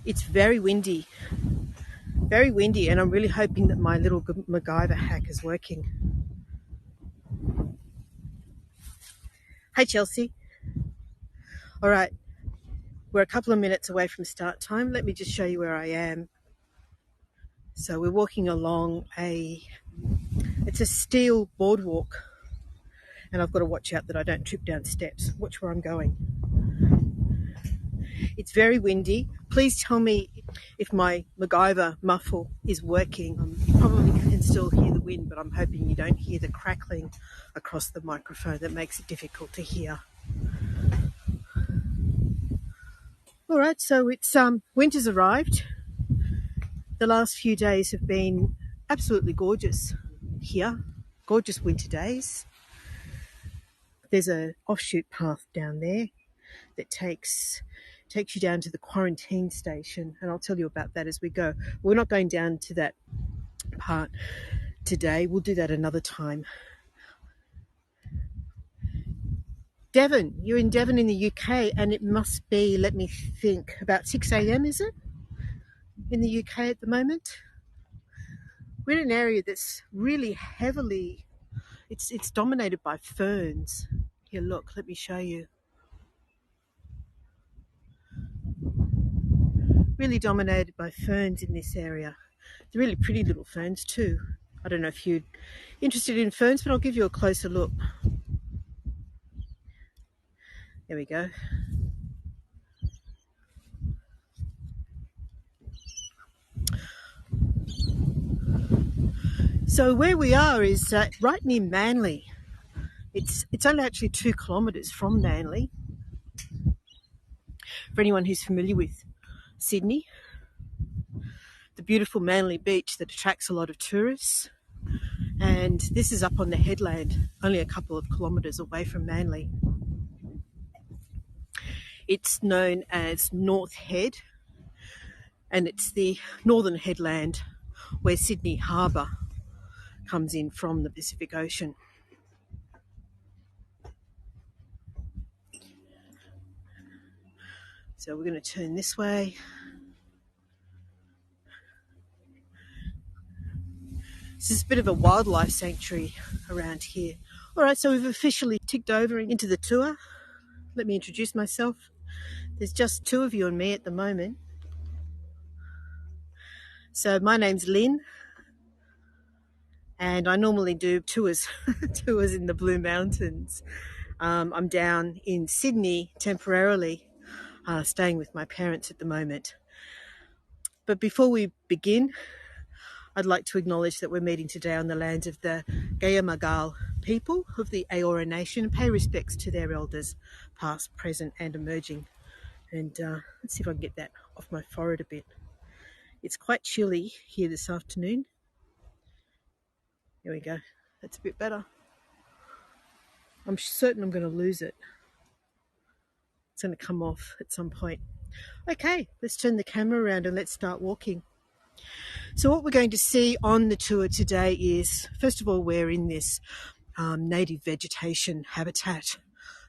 It's very windy, and I'm really hoping that my little MacGyver hack is working. Hey, Chelsea. All right, we're a couple of minutes away from start time. Let me just show you where I am. So we're walking along it's a steel boardwalk, and I've got to watch out that I don't trip down steps. Watch where I'm going. It's very windy. Please tell me if my MacGyver muffle is working. You probably can still hear the wind, but I'm hoping you don't hear the crackling across the microphone that makes it difficult to hear. All right, so it's winter's arrived. The last few days have been absolutely gorgeous here. Gorgeous winter days. There's an offshoot path down there that takes you down to the quarantine station, and I'll tell you about that as we go. We're not going down to that part today. We'll do that another time. Devon, you're in Devon in the UK, and it must be, let me think, about 6 a.m, is it? In the UK at the moment. We're in an area that's really heavily, it's dominated by ferns. Here, look, let me show you. Really dominated by ferns in this area. They're really pretty little ferns too. I don't know if you're interested in ferns, but I'll give you a closer look. There we go. So where we are is right near Manly. It's only actually 2 kilometres from Manly. For anyone who's familiar with Sydney, the beautiful Manly beach that attracts a lot of tourists. And this is up on the headland, only a couple of kilometres away from Manly. It's known as North Head, and it's the northern headland where Sydney Harbour comes in from the Pacific Ocean. So we're going to turn this way. This is a bit of a wildlife sanctuary around here. All right, so we've officially ticked over into the tour. Let me introduce myself. There's just 2 of you and me at the moment. So my name's Lynn, and I normally do tours in the Blue Mountains. I'm down in Sydney temporarily, staying with my parents at the moment. But before we begin, I'd like to acknowledge that we're meeting today on the lands of the Gayamagal people of the Eora Nation and pay respects to their elders, past, present and emerging. And let's see if I can get that off my forehead a bit. It's quite chilly here this afternoon. There we go. That's a bit better. I'm certain I'm going to lose it. It's going to come off at some point. Okay, let's turn the camera around and let's start walking. So what we're going to see on the tour today is, first of all, we're in this native vegetation habitat.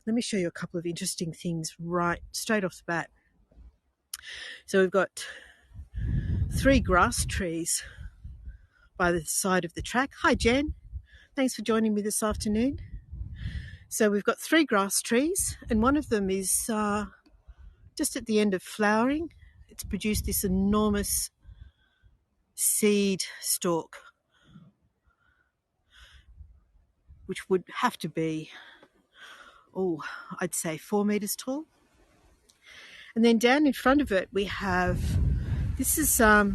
Let me show you a couple of interesting things straight off the bat. So we've got 3 grass trees by the side of the track. Hi, Jen. Thanks for joining me this afternoon. So we've got 3 grass trees, and one of them is just at the end of flowering. It's produced this enormous seed stalk, which would have to be, I'd say 4 meters tall. And then down in front of it we have, this is, I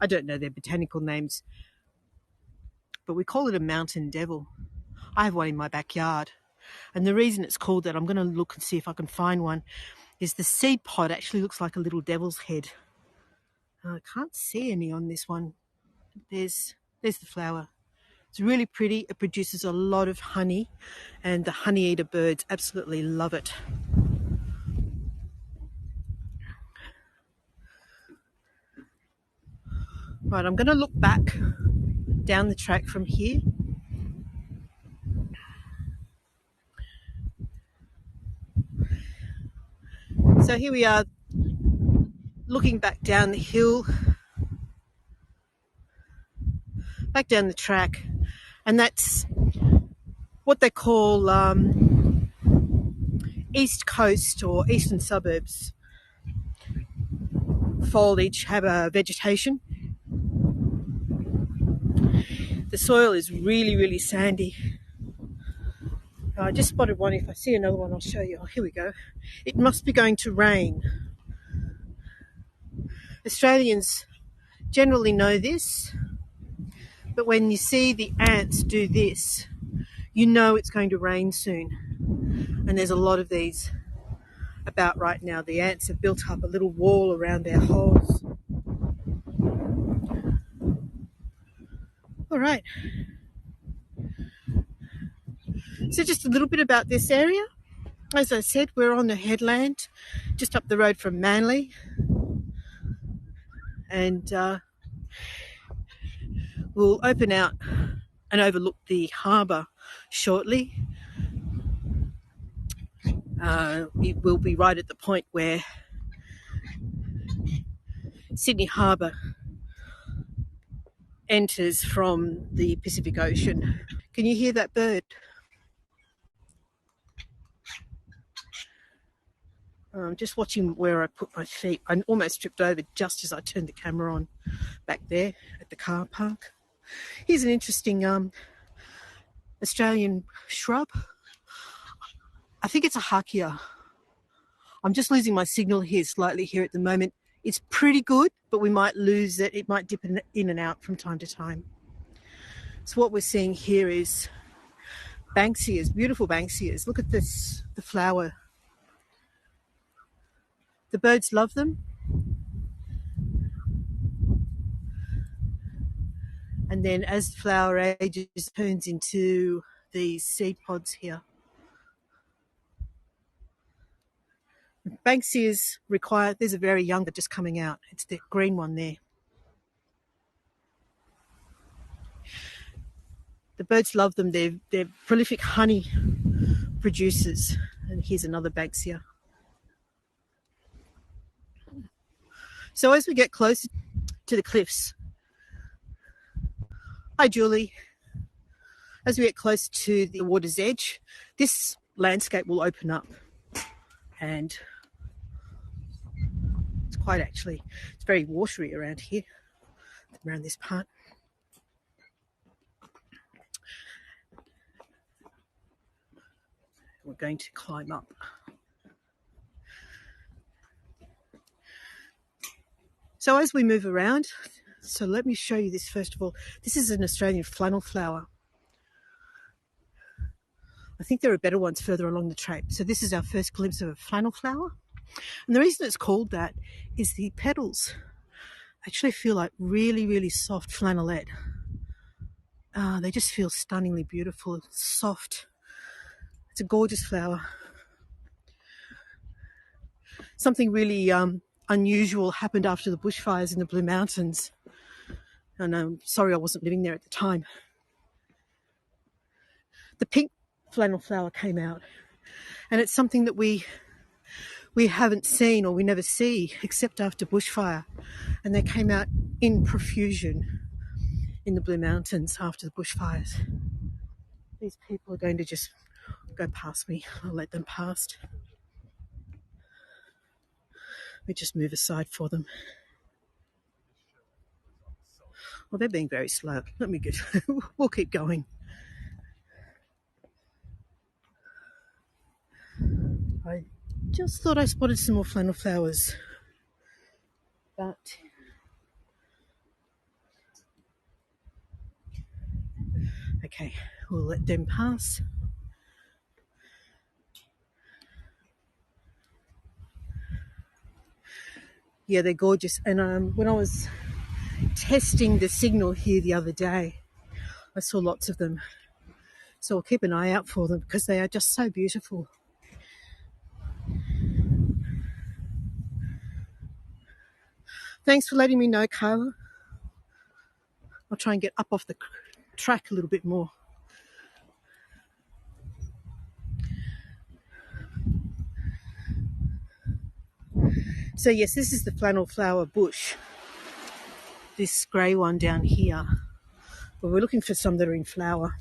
don't know their botanical names, but we call it a mountain devil. I have one in my backyard. And the reason it's called that, I'm going to look and see if I can find one, is the seed pod actually looks like a little devil's head. I can't see any on this one. There's the flower. It's really pretty. It produces a lot of honey, and the honey-eater birds absolutely love it. Right, I'm going to look back down the track from here. So here we are. looking back down the hill, back down the track, and that's what they call east coast or eastern suburbs foliage have a vegetation. The soil is really, really sandy. I just spotted one. If I see another one, I'll show you. Oh, here we go. It must be going to rain. Australians generally know this, but when you see the ants do this, you know it's going to rain soon. And there's a lot of these about right now. The ants have built up a little wall around their holes. All right. So just a little bit about this area. As I said, we're on the headland, just up the road from Manly. And we'll open out and overlook the harbour shortly. It will be right at the point where Sydney Harbour enters from the Pacific Ocean. Can you hear that bird? I'm just watching where I put my feet. I almost tripped over just as I turned the camera on back there at the car park. Here's an interesting Australian shrub. I think it's a hakea. I'm just losing my signal here slightly here at the moment. It's pretty good, but we might lose it. It might dip in and out from time to time. So what we're seeing here is Banksias, beautiful Banksias. Look at this, the flower. The birds love them. And then as the flower ages, it turns into these seed pods here. Banksias require, there's a very young that just coming out. It's the green one there. The birds love them. They're prolific honey producers. And here's another Banksia. So as we get closer to the cliffs, hi Julie, as we get close to the water's edge, this landscape will open up, and it's quite actually, it's very watery around here, around this part. We're going to climb up. So as we move around, so let me show you this first of all. This is an Australian flannel flower. I think there are better ones further along the track. So this is our first glimpse of a flannel flower. And the reason it's called that is the petals actually feel like really, really soft flannelette. They just feel stunningly beautiful, soft. It's a gorgeous flower. Something really unusual happened after the bushfires in the Blue Mountains. And I'm sorry I wasn't living there at the time. The pink flannel flower came out, and it's something that we haven't seen, or we never see, except after bushfire. And they came out in profusion in the Blue Mountains after the bushfires. These people are going to just go past me. I'll let them past. We just move aside for them. Well, they're being very slow. Let me get, we'll keep going. I just thought I spotted some more flannel flowers, but okay, we'll let them pass. Yeah, they're gorgeous. And when I was testing the signal here the other day, I saw lots of them. So I'll keep an eye out for them because they are just so beautiful. Thanks for letting me know, Carla. I'll try and get up off the track a little bit more. So yes, this is the flannel flower bush, this grey one down here. But we're looking for some that are in flower.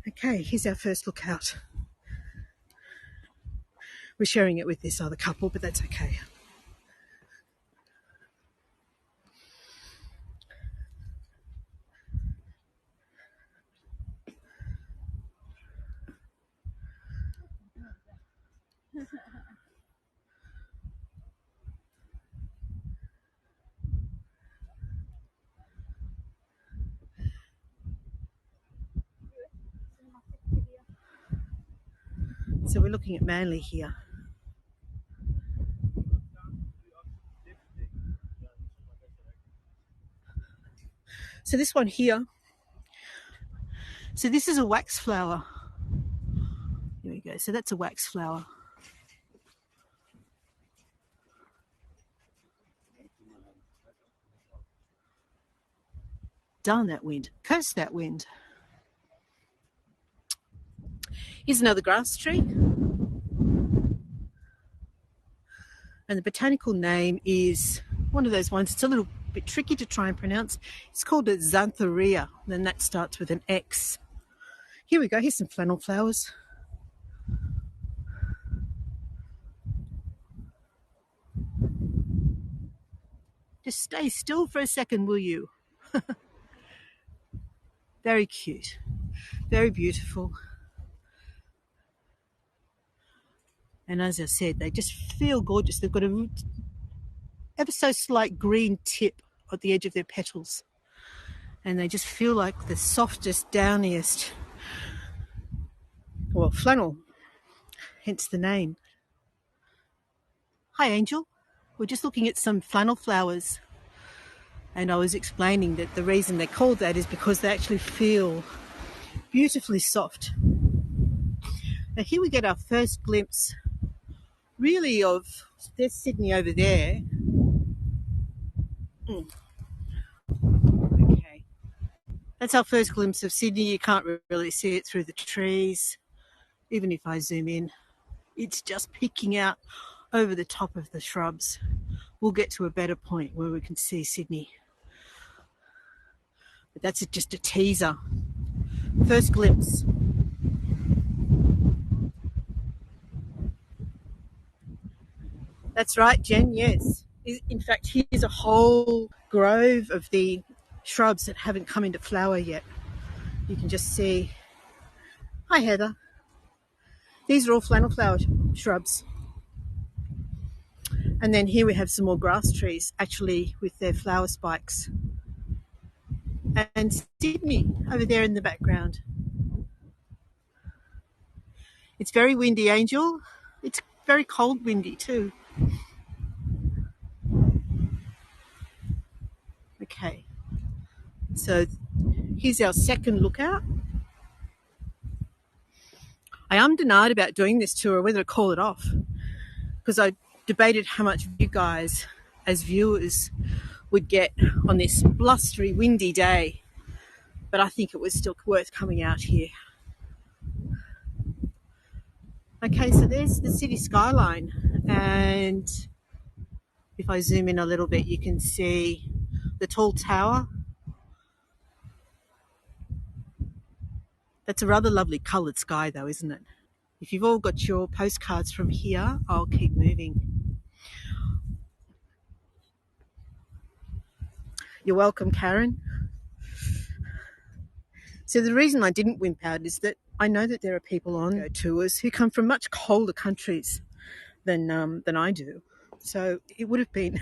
Okay, here's our first lookout. We're sharing it with this other couple, but that's okay. So we're looking at Manly here. So this one here, so this is a wax flower. Here we go. So that's a wax flower. Darn that wind. Curse that wind. Here's another grass tree. And the botanical name is one of those ones. It's a little bit tricky to try and pronounce. It's called a xanthorrhea. Then that starts with an X. Here we go. Here's some flannel flowers. Just stay still for a second, will you? Very cute. Very beautiful. And as I said, they just feel gorgeous. They've got a ever so slight green tip at the edge of their petals. And they just feel like the softest, downiest, well, flannel, hence the name. Hi, Angel. We're just looking at some flannel flowers. And I was explaining that the reason they're called that is because they actually feel beautifully soft. Now here we get our first glimpse really of, there's Sydney over there. Okay. That's our first glimpse of Sydney. You can't really see it through the trees. Even if I zoom in, it's just peeking out over the top of the shrubs. We'll get to a better point where we can see Sydney. But that's just a teaser. First glimpse. That's right, Jen, yes. In fact, here's a whole grove of the shrubs that haven't come into flower yet. You can just see. Hi, Heather. These are all flannel flower shrubs. And then here we have some more grass trees, actually with their flower spikes. And Sydney over there in the background. It's very windy, Angel. It's very cold windy too. Okay, so here's our second lookout. I denied about doing this tour, whether to call it off, because I debated how much you guys, as viewers, would get on this blustery, windy day. But I think it was still worth coming out here. Okay, so there's the city skyline, and if I zoom in a little bit, you can see the tall tower. That's a rather lovely coloured sky though, isn't it? If you've all got your postcards from here, I'll keep moving. You're welcome, Karen. So the reason I didn't wimp out is that I know that there are people on tours who come from much colder countries than I do. So it would have been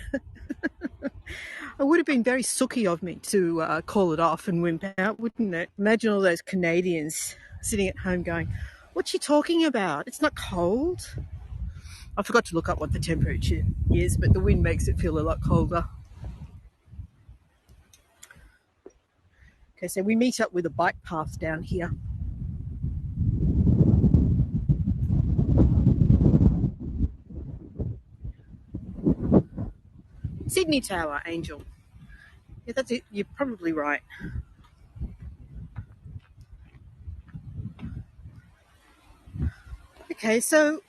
it would have been very sooky of me to call it off and wimp out, wouldn't it? Imagine all those Canadians sitting at home going, "What's she talking about? It's not cold." I forgot to look up what the temperature is, but the wind makes it feel a lot colder. Okay, so we meet up with a bike path down here. Sydney Tower, Angel. Yeah, that's it. You're probably right. Okay, so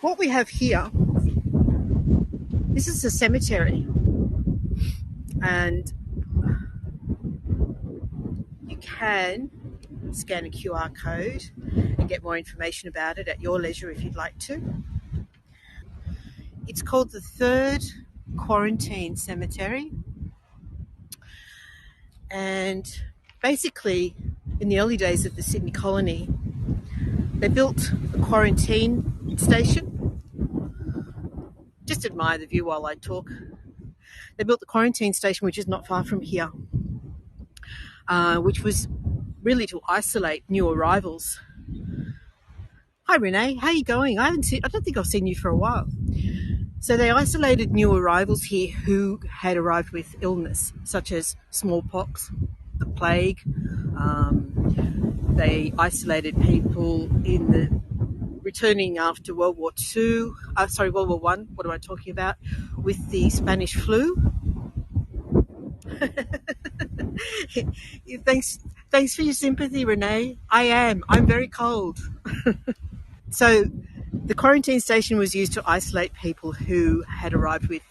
what we have here, this is a cemetery, and you can scan a QR code and get more information about it at your leisure if you'd like to. It's called the Third Quarantine Cemetery, and basically in the early days of the Sydney colony, they built a quarantine station. Just admire the view while I talk. They built the quarantine station, which is not far from here, which was really to isolate new arrivals. Hi Renee, how are you going? I don't think I've seen you for a while. So they isolated new arrivals here who had arrived with illness, such as smallpox, the plague. They isolated people in the returning after World War One. What am I talking about? With the Spanish flu. Thanks for your sympathy, Renee. I'm very cold. So the quarantine station was used to isolate people who had arrived with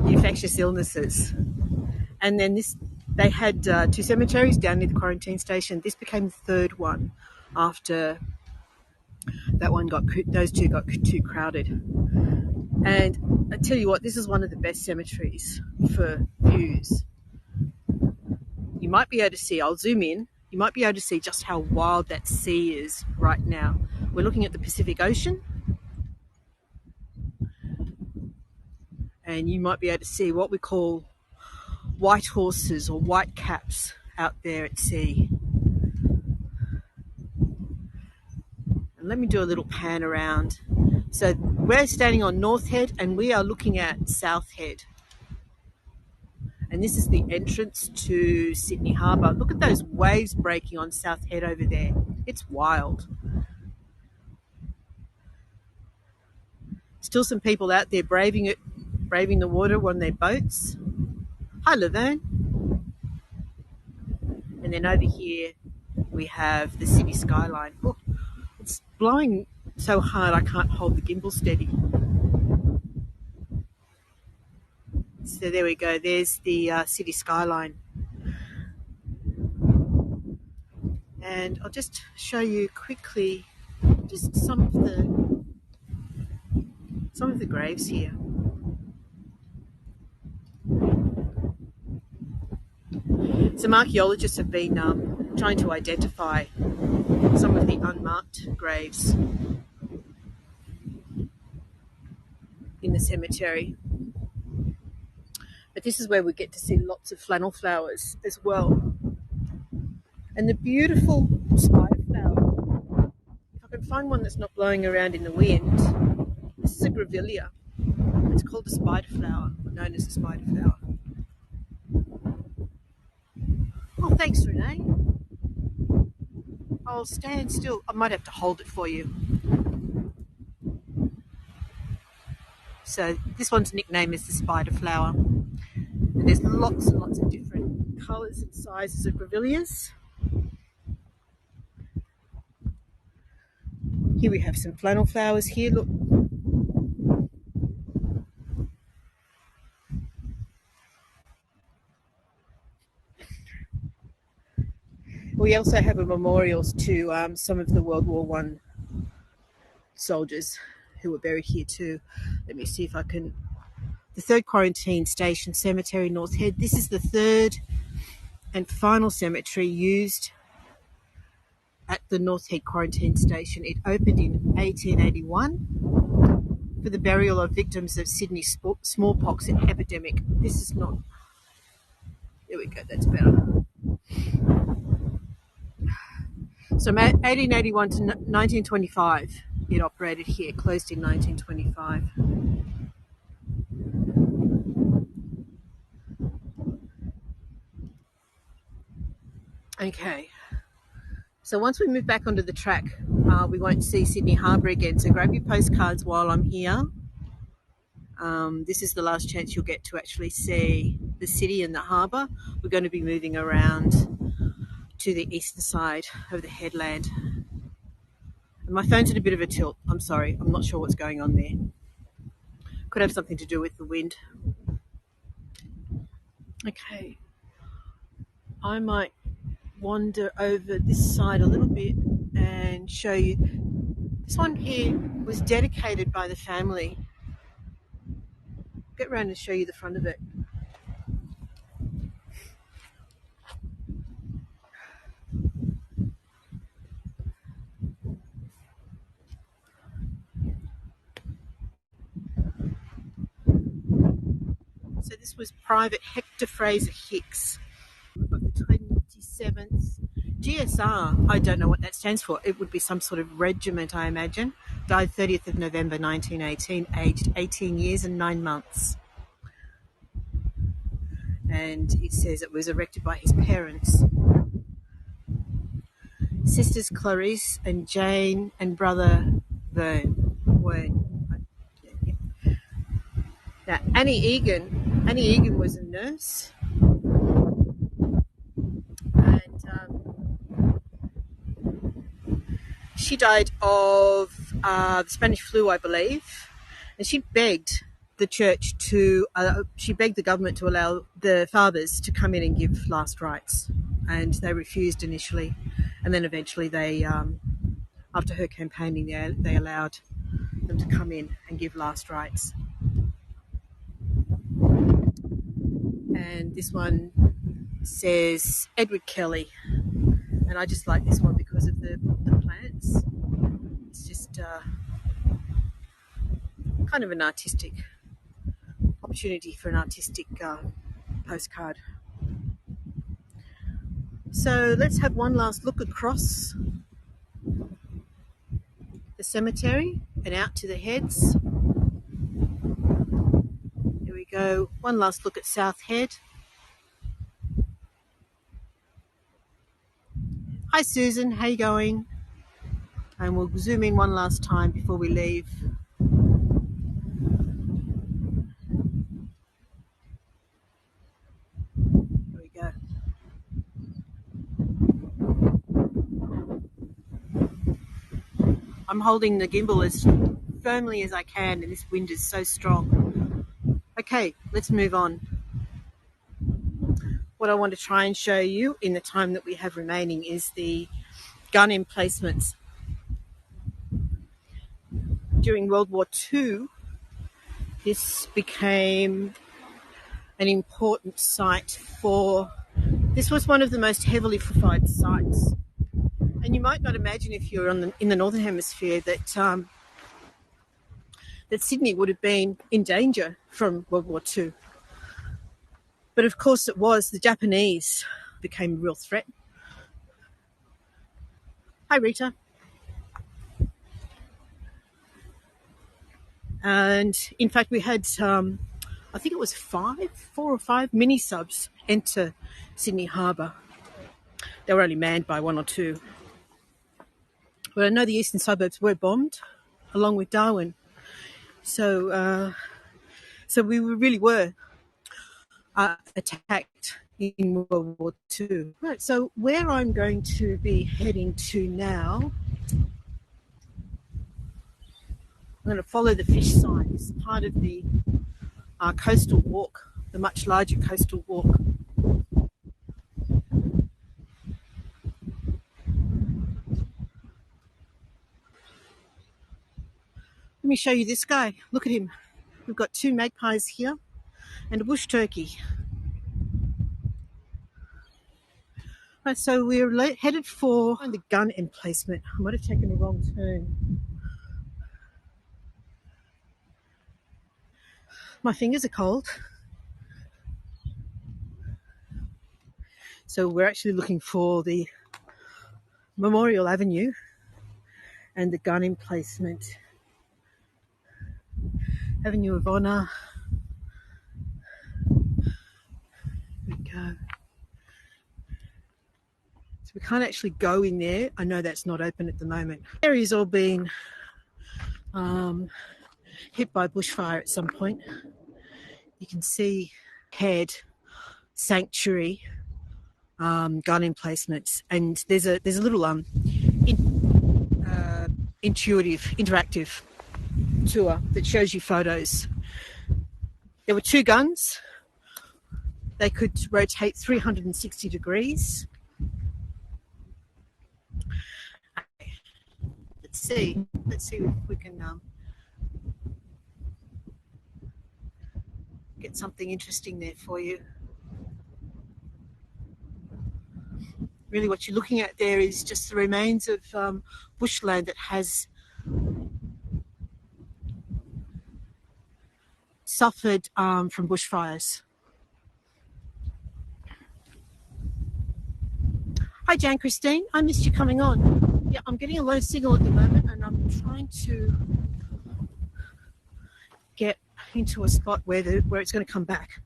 infectious illnesses. And then they had two cemeteries down near the quarantine station. This became the third one after those two got too crowded. And I tell you what, this is one of the best cemeteries for views. You might be able to see, I'll zoom in, you might be able to see just how wild that sea is right now. We're looking at the Pacific Ocean, and you might be able to see what we call white horses or white caps out there at sea. And let me do a little pan around. So we're standing on North Head and we are looking at South Head. And this is the entrance to Sydney Harbour. Look at those waves breaking on South Head over there. It's wild. Still some people out there braving the water on their boats. Hi, Laverne. And then over here we have the city skyline. Oh, it's blowing so hard I can't hold the gimbal steady. So there we go. There's the city skyline. And I'll just show you quickly just some of the graves here. Some archaeologists have been trying to identify some of the unmarked graves in the cemetery. But this is where we get to see lots of flannel flowers as well. And the beautiful spider flower. If I can find one that's not blowing around in the wind, this is a grevillea. It's called a spider flower, known as a spider flower. Oh, thanks, Renee. I'll stand still. I might have to hold it for you. So this one's nickname is the spider flower. And there's lots and lots of different colours and sizes of grevilleas. Here we have some flannel flowers here, look. We also have a memorials to some of the World War One soldiers who were buried here too. Let me see if I can. The Third Quarantine Station Cemetery, North Head. This is the third and final cemetery used at the North Head Quarantine Station. It opened in 1881 for the burial of victims of Sydney smallpox epidemic. This is not... There we go, that's better. So 1881 to 1925, it operated here, closed in 1925. Okay, so once we move back onto the track, we won't see Sydney Harbour again. So grab your postcards while I'm here. This is the last chance you'll get to actually see the city and the harbour. We're going to be moving around to the eastern side of the headland. And my phone's at a bit of a tilt. I'm sorry, I'm not sure what's going on there. Could have something to do with the wind. Okay, I might wander over this side a little bit and show you. This one here was dedicated by the family. Get around and show you the front of it. So this was Private Hector Fraser Hicks of the 27th GSR. I don't know what that stands for. It would be some sort of regiment, I imagine. Died 30th of November 1918, aged 18 years and 9 months. And it says it was erected by his parents. Sisters Clarice and Jane and brother Vern. Now, Annie Egan was a nurse, and she died of the Spanish flu, I believe, and she begged the church she begged the government to allow the fathers to come in and give last rites, and they refused initially, and then eventually they, after her campaigning, they allowed them to come in and give last rites. And this one says Edward Kelly, and I just like this one because of the plants. It's just kind of an artistic opportunity for an artistic postcard. So let's have one last look across the cemetery and out to the heads. Here we go. One last look at South Head. Hi Susan, how you going? And we'll zoom in one last time before we leave. Here we go. I'm holding the gimbal as firmly as I can, and this wind is so strong. Okay, let's move on. What I want to try and show you in the time that we have remaining is the gun emplacements. During World War II, this became an important site for, this was one of the most heavily fortified sites. And you might not imagine if you're in the Northern Hemisphere that that Sydney would have been in danger from World War II. But of course it was. The Japanese became a real threat. Hi Rita. And in fact we had, I think it was 4 or 5 mini subs enter Sydney Harbour. They were only manned by 1 or 2. But I know the eastern suburbs were bombed along with Darwin. So we really were attacked in World War II. Right, so where I'm going to be heading to now, I'm going to follow the fish sign. It's part of the coastal walk, the much larger coastal walk. Let me show you this guy. Look at him. We've got 2 magpies here and a bush turkey. Right, so we're headed for the gun emplacement. I might have taken a wrong turn. My fingers are cold. So we're actually looking for the Memorial Avenue and the gun emplacement. Avenue of Honour. There we go. So we can't actually go in there. I know that's not open at the moment. The area's all been hit by bushfire at some point. You can see head, sanctuary, gun emplacements, and there's a little intuitive, interactive tour that shows you photos. There were 2 guns. They could rotate 360 degrees. Let's see if we can get something interesting there for you. Really what you're looking at there is just the remains of bushland that has suffered from bushfires. Hi, Jan Christine. I missed you coming on. Yeah, I'm getting a low signal at the moment, and I'm trying to get into a spot where it's going to come back.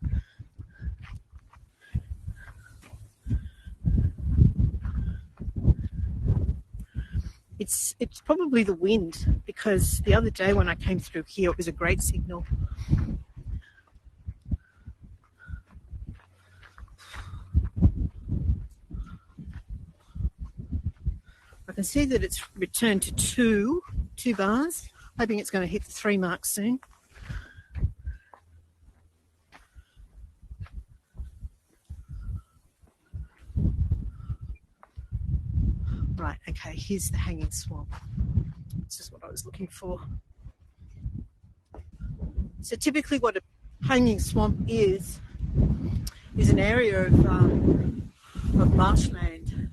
It's probably the wind, because the other day when I came through here, it was a great signal. I can see that it's returned to two bars. Hoping it's going to hit the 3 mark soon. Right, okay, here's the hanging swamp. This is what I was looking for. So typically what a hanging swamp is an area of marshland,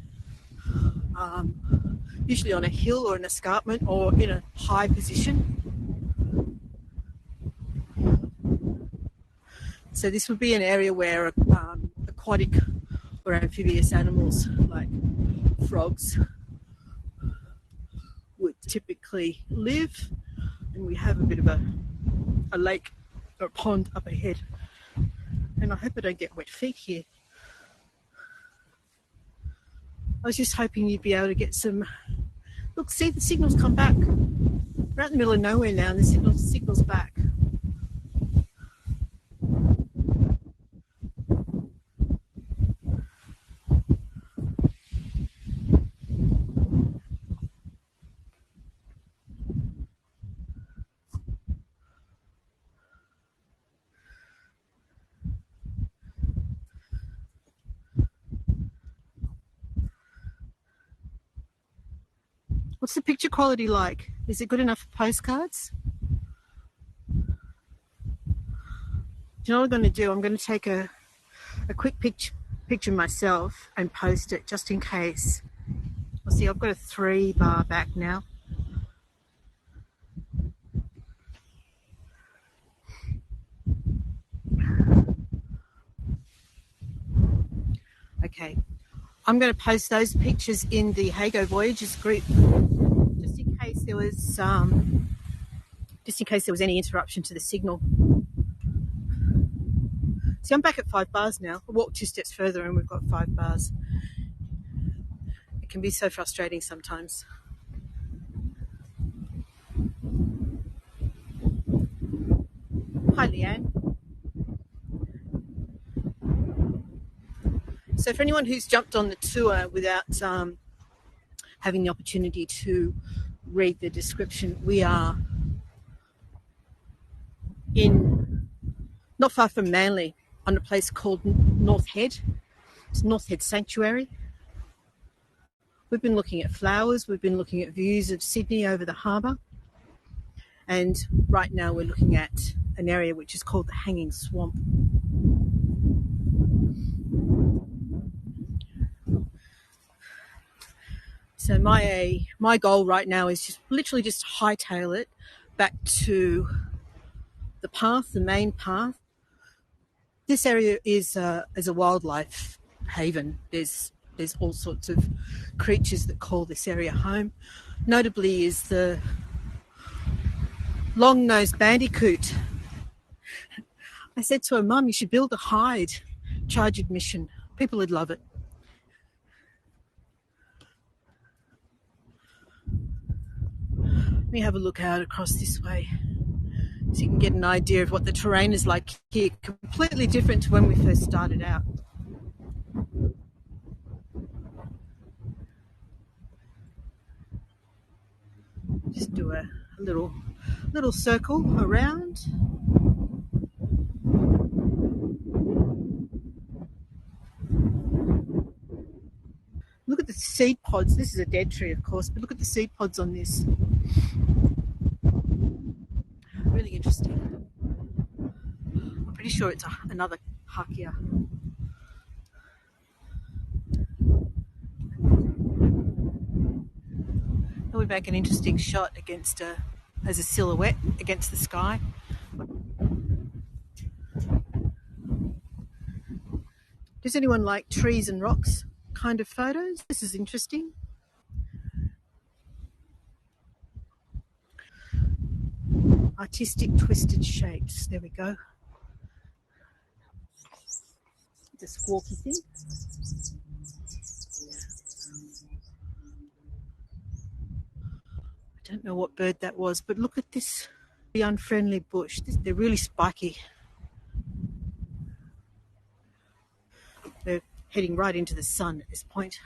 usually on a hill or an escarpment or in a high position. So this would be an area where aquatic or amphibious animals like frogs would typically live, and we have a bit of a lake or a pond up ahead. And I hope I don't get wet feet here. I was just hoping you'd be able to get some... Look, see, the signal's come back. We're out in the middle of nowhere now, and the signal's back. What's the picture quality like? Is it good enough for postcards? Do you know what I'm going to do? I'm going to take a quick picture myself and post it just in case. Well, see, I've got a 3 bar back now. Okay, I'm going to post those pictures in the Hago Voyages group, just in case there was any interruption to the signal. See, I'm back at 5 bars now. I walked 2 steps further and we've got 5 bars. It can be so frustrating sometimes. Hi, Leanne. So for anyone who's jumped on the tour without having the opportunity to read the description, we are not far from Manly on a place called North Head. It's North Head Sanctuary. We've been looking at flowers, we've been looking at views of Sydney over the harbour, and right now we're looking at an area which is called the Hanging Swamp. So my goal right now is just literally just hightail it back to the path, the main path. This area is a wildlife haven. There's all sorts of creatures that call this area home. Notably is the long-nosed bandicoot. I said to her, Mum, you should build a hide, charge admission. People would love it. Let me have a look out across this way. So you can get an idea of what the terrain is like here, completely different to when we first started out. Just do a little circle around. Look at the seed pods. This is a dead tree, of course, but look at the seed pods on this. Really interesting. I'm pretty sure it's another hakea. That would make an interesting shot against as a silhouette against the sky. Does anyone like trees and rocks kind of photos? This is interesting. Artistic twisted shapes. There we go. The squawky thing. I don't know what bird that was, but look at this unfriendly bush. They're really spiky. They're heading right into the sun at this point.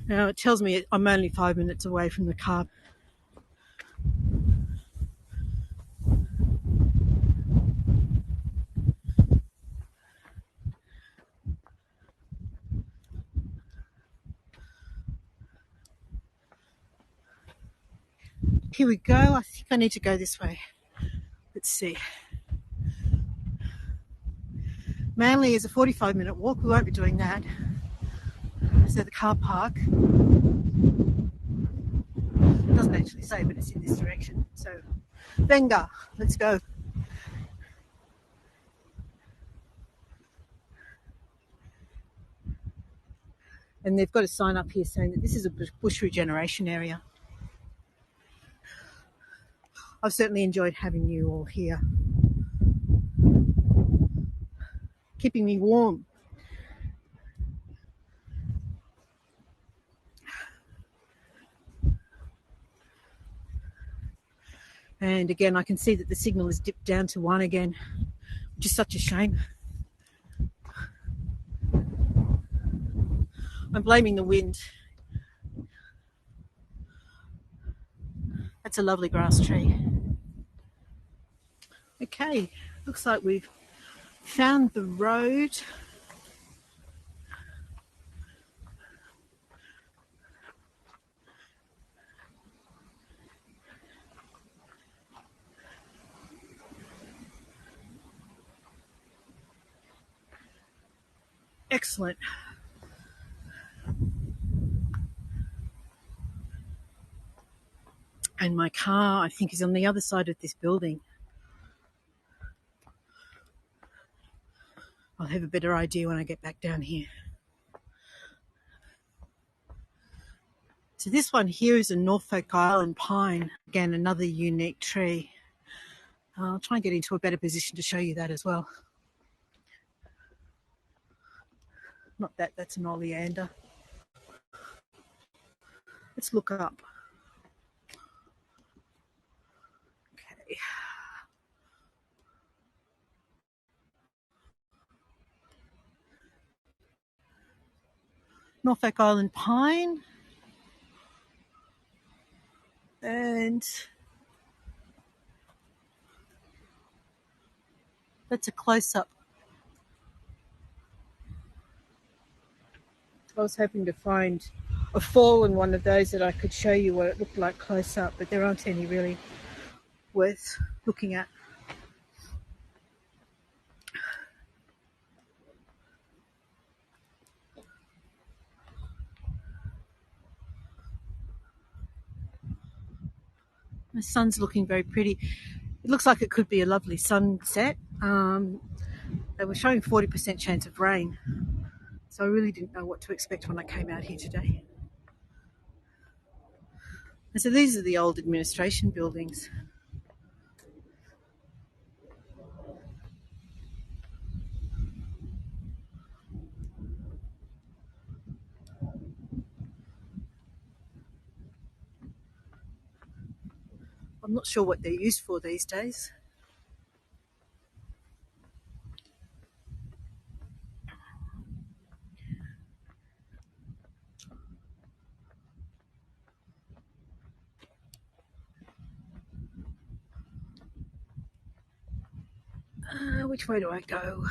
Now it tells me I'm only 5 minutes away from the car. Here we go. I think I need to go this way. Let's see. Manly is a 45-minute walk. We won't be doing that. So the car park, it doesn't actually say, but it's in this direction. So venga, let's go. And they've got a sign up here saying that this is a bush regeneration area. I've certainly enjoyed having you all here, keeping me warm. And again, I can see that the signal has dipped down to 1 again, which is such a shame. I'm blaming the wind. That's a lovely grass tree. Okay, looks like we've found the road. Excellent. And my car, I think, is on the other side of this building. I'll have a better idea when I get back down here. So this one here is a Norfolk Island pine. Again, another unique tree. I'll try and get into a better position to show you that as well. Not that, that's an oleander. Let's look up. Okay. Norfolk Island pine. And that's a close-up. I was hoping to find a fallen one of those that I could show you what it looked like close up, but there aren't any really worth looking at. The sun's looking very pretty. It looks like it could be a lovely sunset. They were showing 40% chance of rain, so I really didn't know what to expect when I came out here today. And so these are the old administration buildings. I'm not sure what they're used for these days. Which way do I go?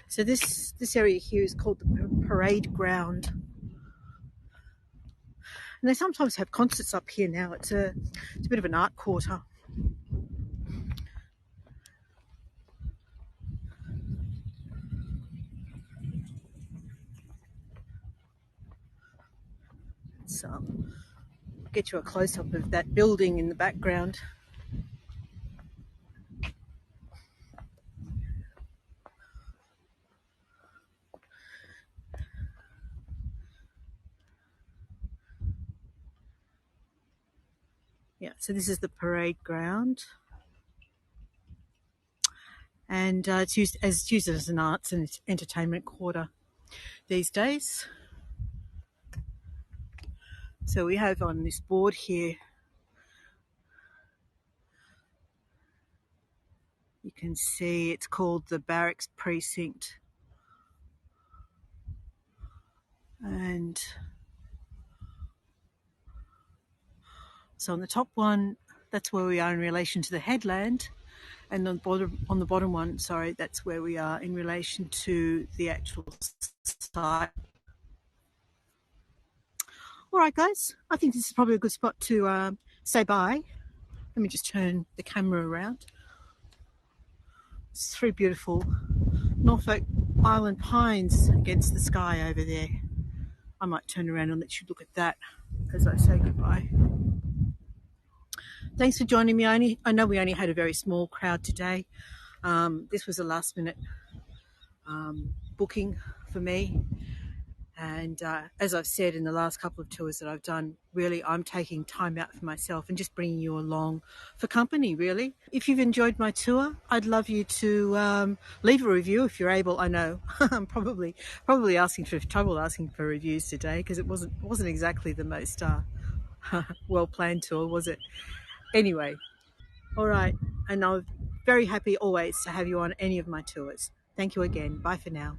So this area here is called the Parade Ground, and they sometimes have concerts up here now. It's a bit of an art quarter. So get you a close up of that building in the background. Yeah, so this is the parade ground, and it's used as an arts and entertainment quarter these days. So we have on this board here, you can see it's called the Barracks Precinct, and so on the top one, that's where we are in relation to the headland, and on the bottom one, sorry, that's where we are in relation to the actual site. All right, guys, I think this is probably a good spot to say bye. Let me just turn the camera around. It's three beautiful Norfolk Island pines against the sky over there. I might turn around and let you look at that as I say goodbye. Thanks for joining me. I know we only had a very small crowd today. This was a last minute booking for me. And as I've said in the last couple of tours that I've done, really I'm taking time out for myself and just bringing you along for company, really. If you've enjoyed my tour, I'd love you to leave a review if you're able. I know I'm probably asking for trouble asking for reviews today, because it wasn't exactly the most well-planned tour, was it? Anyway, all right. And I'm very happy always to have you on any of my tours. Thank you again. Bye for now.